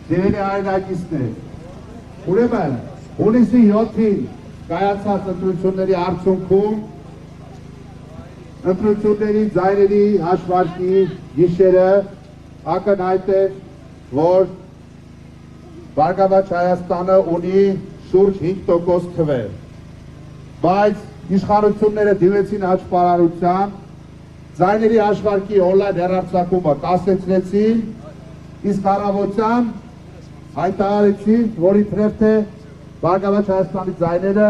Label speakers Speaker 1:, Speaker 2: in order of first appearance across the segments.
Speaker 1: Սիրելի հայրենակիցներ, ուրեմն հունիսի 7-ին կայացած ընտրությունների արդյունքում ընտրությունների ձայների հաշվարկի գիշերը ակնհայտ է, որ Բարգավաճ Հայաստանը ունի շուրջ 5% թվեր, բայց իշխանությունները դիմեցին հաշվարարության, ձայների հաշվարկի օնլայն հեռարձակումը կասեցրեցին, իսկ առավոտյան հայտարարեցին, որ իբրև թե Բարգավաճ Հայաստանի ձայները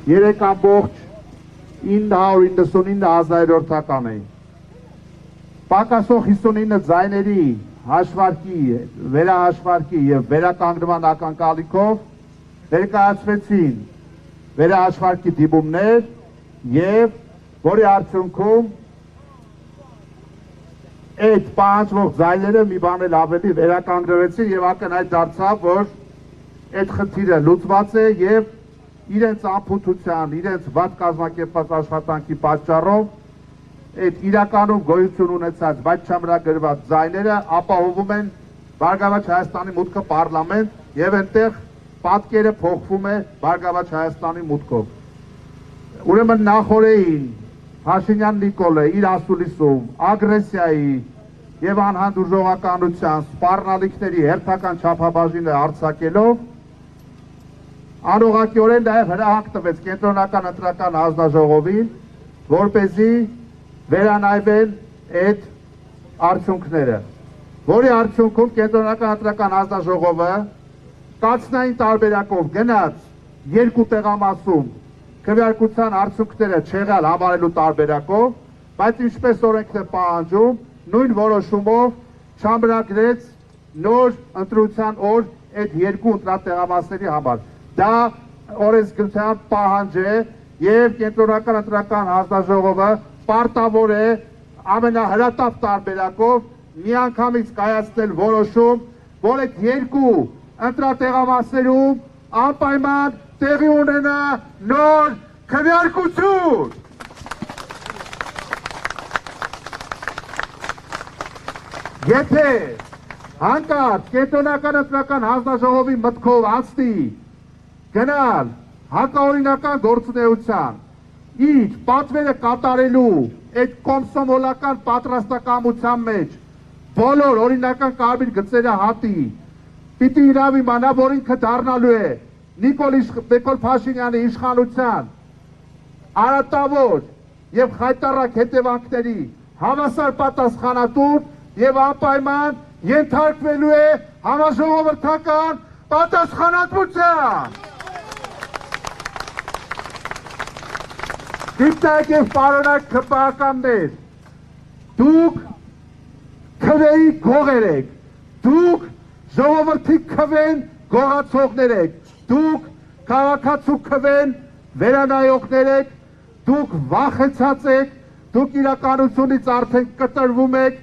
Speaker 1: 3,999,000 էին։ Պակասող 59 ձայների հաշվարկի, վերահաշվարկի և վերականգնման ակնկալիքով ներկայացվեցին վերահաշվարկի դիմումներ և որի արդյունքում այդ պահանջվող ձայները մի բան էլ ավելի վերականգնվեցին և ակնհայտ դարձավ, որ այդ խնդիրը լուծված է և իրենց անփութության, իրենց վատ կազմակերպված աշխատանքի պատճառով այդ իրականում գոյություն ունեցած, բայց չամրագրված ձայները ապահովում են Բարգավաճ Հայաստանի մուտքը պարլամենտ և այնտեղ պատկերը փոխվում է Բարգավաճ Հայաստանի մուտքով։ Ուրեմն նախորդին Փաշինյան Նիկոլը իր ասուլիսում ագրեսիայի և անհանդուրժողականության սպառնալիքների հերթական չափաբաժինը արձակելով անուղղակիորեն նաև հրահանգ տվեց կենտրոնական ընտրական հանձնաժողովին, որպեսզի վերանայվեն այդ արդյունքները, որի արդյունքում կենտրոնական ընտրական հանձնաժողովը կացնային տարբերակով գնաց երկու տեղամասում քվեարկության արդյունքները չեղյալ համարելու տարբերակով, բայց ինչպես օրենքն է պահանջում, նույն որոշումով չամրագրեց նոր ընտրության օր այդ երկու ընտրատեղամասերի համար։ Դա օրենսգրության պահանջ է և կենտրոնական ընտրական հանձնաժողովը պարտավոր է ամենահրատապ տարբերակով միանգամից կայացնել որոշում, որ այդ երկու ընտրատեղամասերում անպայման տեղի ունենա նոր քվեարկություն։ Եթե հանկարծ կենտրոնական ընտրական հանձնաժողովի մտքով անցնի գնալ հակաօրինական գործունեության իր պատվերը կատարելու այդ կոմսոմոլական պատրաստակամության մեջ բոլոր օրինական կարմիր գծերը հատի, պիտի իրավ իմանա, որ ինքը դառնալու է Նիկոլ Փաշինյանի իշխանության արատավոր և խայտառակ հետևանքների հավասար պատասխանատու և անպայման ենթարկվելու է համաժողովրդական պատասխանատվության։ Դիպտակ և պարոնակ քպահականներ, դուք քվեի գողեր եք, դուք ժողովրդի քվեն գողացողներ եք, դուք քաղաքացու քվեն վերանայողներ եք, դուք վախեցած եք, դուք իրականությունից արդեն կտրվում եք,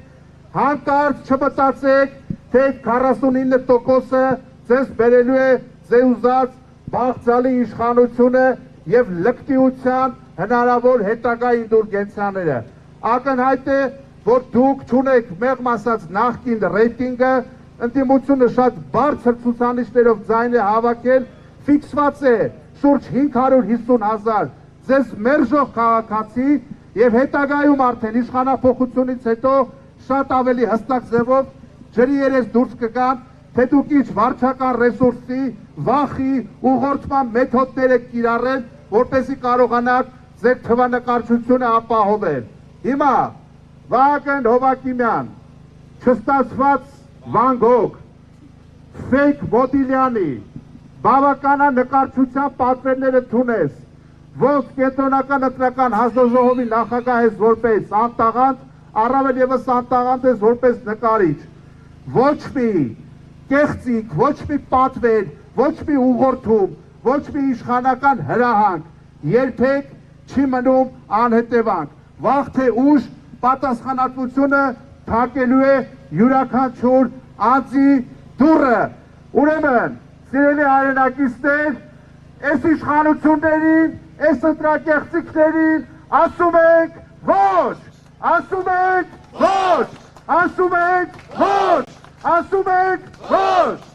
Speaker 1: հանկարծ չմտածեք, թե 49%-ը ձեզ բերելու է ձեզ ուզած բաղձալի իշխանությունը և լկտիության հնարավոր հետագա ինդուլգենցիաները։ Ակնհայտ է, որ դուք չունեք մեղմ ասած նախկին ռեյտինգը, ընդդիմությունը շատ բարձր ցուցանիշներով ձայն է հավաքել, ֆիքսված է շուրջ 550,000 ձեզ մերժող քաղաքացի և հետագայում արդեն իշխանափոխությունից հետո շատ ավելի հստակ ձևով ջրի երես դուրս կգան, թե դուք ինչ վարչական ռեսուրսի, վախի, ուղղորդման մեթոդներ եք կիրառել, որպեսզի կարողանաք ձեր թվանկարչությունը ապահովել։ Հիմա Վահագն Հովակիմյան, չստացված Վան Գոգ, Ֆեյք Մոդիլյանի բավականանկարչության պատվերները թունես, ոնց կենտրոնական ընտրական հանձնաժողովի նախագահ ես որպես անտաղանդ, առավել ևս անտաղանդ ես որպես նկարիչ։ Ոչ մի կեղծիք, ոչ մի պատվեր, ոչ մի ուղղորդում, ոչ մի իշխանական հրահանգ երբեք չի մնում անհետևանք։ Վաղ թե ուշ պատասխանատվությունը թակելու է յուրաքանչյուր անձի դուռը։ Ուրեմն, սիրելի հայրենակիցներ, այս իշխանություններին, այս ընտրակեղծիքներին ասում ենք ոչ, ասում ենք ոչ, ասում ենք ոչ, ասում ենք ոչ։